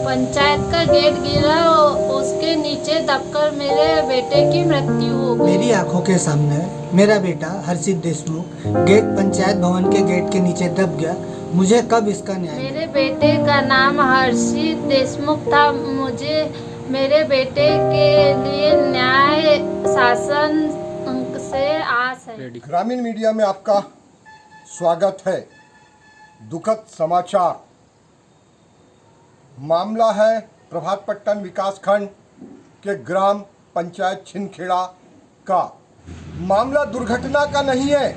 पंचायत का गेट गिरा, उसके नीचे दबकर मेरे बेटे की मृत्यु हो गई। मेरी आंखों के सामने मेरा बेटा हर्षित देशमुख गेट पंचायत भवन के गेट के नीचे दब गया। मुझे कब इसका न्याय मिलेगा? मेरे बेटे का नाम हर्षित देशमुख था। मुझे मेरे बेटे के लिए न्याय शासन से आस है। ग्रामीण मीडिया में आपका स्वागत है। दुखद समाचार, मामला है प्रभातपट्टन विकासखंड के ग्राम पंचायत छिनखेड़ा का। मामला दुर्घटना का नहीं है,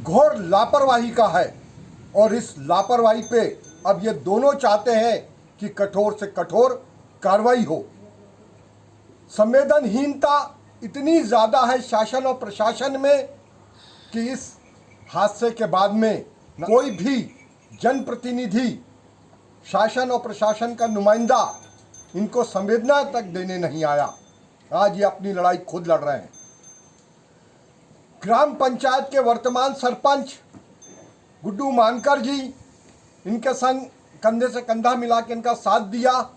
घोर लापरवाही का है। और इस लापरवाही पे अब ये दोनों चाहते हैं कि कठोर से कठोर कार्रवाई हो। संवेदनहीनता इतनी ज़्यादा है शासन और प्रशासन में कि इस हादसे के बाद में कोई भी जनप्रतिनिधि, शासन और प्रशासन का नुमाइंदा इनको संवेदना तक देने नहीं आया। आज ये अपनी लड़ाई खुद लड़ रहे हैं। ग्राम पंचायत के वर्तमान सरपंच गुड्डू मानकर जी इनके संग कंधे से कंधा मिला के इनका साथ दिया।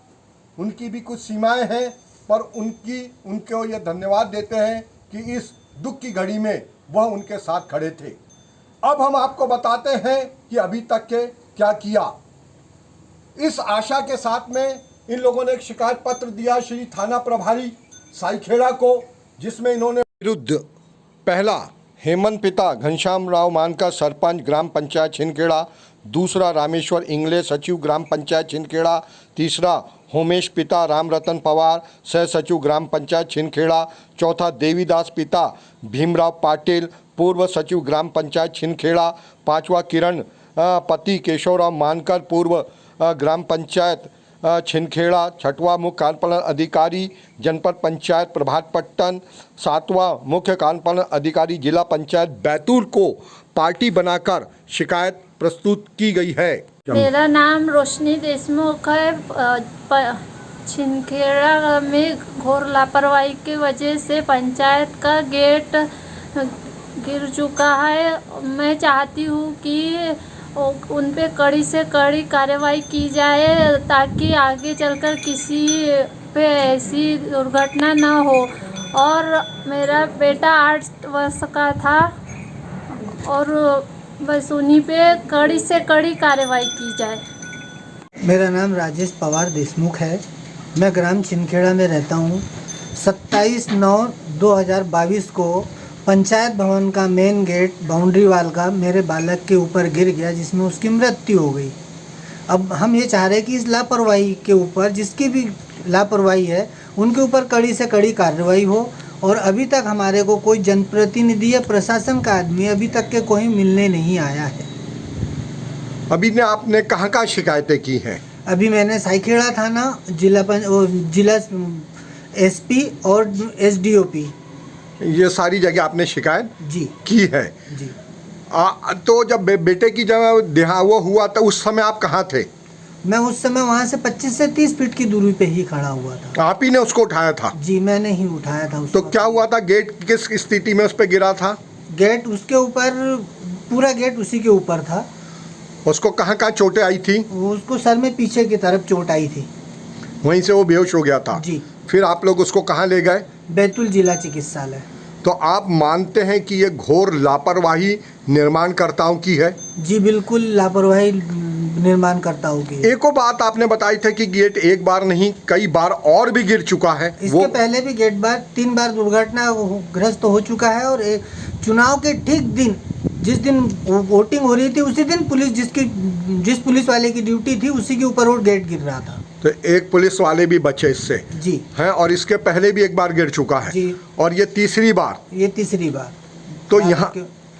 उनकी भी कुछ सीमाएं हैं, पर उनको ये धन्यवाद देते हैं कि इस दुख की घड़ी में वह उनके साथ खड़े थे। अब हम आपको बताते हैं कि अभी तक के क्या किया। इस आशा के साथ में इन लोगों ने एक शिकायत पत्र दिया श्री थाना प्रभारी साईखेड़ा को, जिसमें इन्होंने विरुद्ध पहला हेमंत पिता घनश्याम राव मानकर सरपंच ग्राम पंचायत छिनखेड़ा, दूसरा रामेश्वर इंगले सचिव ग्राम पंचायत छिनखेड़ा, तीसरा होमेश पिता राम रतन पवार सह सचिव ग्राम पंचायत छिनखेड़ा, चौथा देवीदास पिता भीमराव पाटिल पूर्व सचिव ग्राम पंचायत छिनखेड़ा, पांचवा किरण पति केशवराव मानकर पूर्व ग्राम पंचायत छिनखेड़ा, छठवां मुख्य कार्यपालन अधिकारी जनपद पंचायत प्रभातपट्टन, सातवां मुख्य कार्यपालन अधिकारी जिला पंचायत बैतूल को पार्टी बनाकर शिकायत प्रस्तुत की गई है। मेरा नाम रोशनी देशमुख है। छिनखेड़ा में घोर लापरवाही की वजह से पंचायत का गेट गिर चुका है। मैं चाहती हूँ कि उन पे कड़ी से कड़ी कार्रवाई की जाए, ताकि आगे चलकर किसी पे ऐसी दुर्घटना न हो। और मेरा बेटा 8 वर्ष का था और बस उन्हीं पे कड़ी से कड़ी कार्रवाई की जाए। मेरा नाम राजेश पवार देशमुख है। मैं ग्राम छिनखेड़ा में रहता हूँ। 27/9/2022 को पंचायत भवन का मेन गेट बाउंड्री वाल का मेरे बालक के ऊपर गिर गया, जिसमें उसकी मृत्यु हो गई। अब हम ये चाह रहे हैं कि इस लापरवाही के ऊपर, जिसकी भी लापरवाही है, उनके ऊपर कड़ी से कड़ी कार्रवाई हो। और अभी तक हमारे को कोई जनप्रतिनिधि या प्रशासन का आदमी अभी तक के कोई मिलने नहीं आया है। अभी ने आपने कहाँ शिकायतें की हैं? अभी मैंने साईखेड़ा थाना, जिला एसपी और एसडीओपी, ये सारी जगह आपने शिकायत जी की है जी। तो जब बेटे की जब देहांत हुआ तो उस समय आप कहाँ थे? मैं उस समय वहाँ से 25 से 30 फीट की दूरी पे ही खड़ा हुआ था। आप ही ने उसको उठाया था? जी, मैंने ही उठाया था उसको। तो क्या हुआ था? गेट किस स्थिति में उस पर गिरा था? गेट उसके ऊपर, पूरा गेट उसी के ऊपर था। उसको कहाँ चोटें आई थी? उसको सर में पीछे की तरफ चोट आई थी। वहीं से वो बेहोश हो गया था? जी। फिर आप लोग उसको कहाँ ले गए? बैतूल जिला चिकित्सालय। तो आप मानते हैं कि ये घोर लापरवाही निर्माणकर्ताओं की है? जी बिल्कुल, लापरवाही निर्माणकर्ताओं की। एको बात आपने बताई थी कि गेट एक बार नहीं कई बार और भी गिर चुका है। इसके पहले भी गेट 3 बार दुर्घटना ग्रस्त हो चुका है। और चुनाव के ठीक दिन, जिस दिन वोटिंग हो रही थी, उसी दिन जिस पुलिस वाले की ड्यूटी थी, उसी के ऊपर वो गेट गिर रहा था। तो एक पुलिस वाले भी बचे इससे? जी हैं। और इसके पहले भी एक बार गिर चुका है जी। और ये तीसरी बार? ये तीसरी बार। तो यहाँ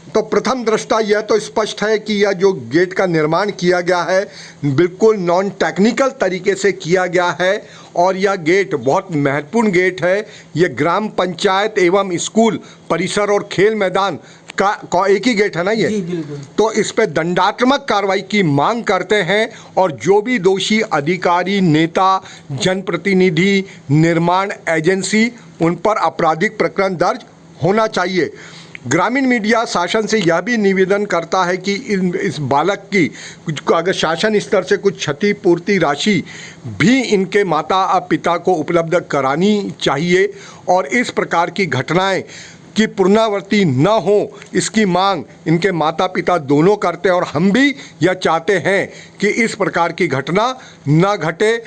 तो प्रथम दृष्टा यह तो स्पष्ट है कि यह जो गेट का निर्माण किया गया है बिल्कुल नॉन टेक्निकल तरीके से किया गया है। और यह गेट बहुत महत्वपूर्ण गेट है। यह ग्राम पंचायत एवं स्कूल परिसर और खेल मैदान का एक ही गेट है ना ये? जी बिल्कुल। तो इस पे दंडात्मक कार्रवाई की मांग करते हैं और जो भी दोषी अधिकारी, नेता, जनप्रतिनिधि, निर्माण एजेंसी, उन पर आपराधिक प्रकरण दर्ज होना चाहिए। ग्रामीण मीडिया शासन से यह भी निवेदन करता है कि इस बालक की अगर शासन स्तर से कुछ क्षतिपूर्ति राशि भी इनके माता पिता को उपलब्ध करानी चाहिए और इस प्रकार की घटनाएं की पुनरावृत्ति न हो, इसकी मांग इनके माता पिता दोनों करते हैं और हम भी यह चाहते हैं कि इस प्रकार की घटना न घटे।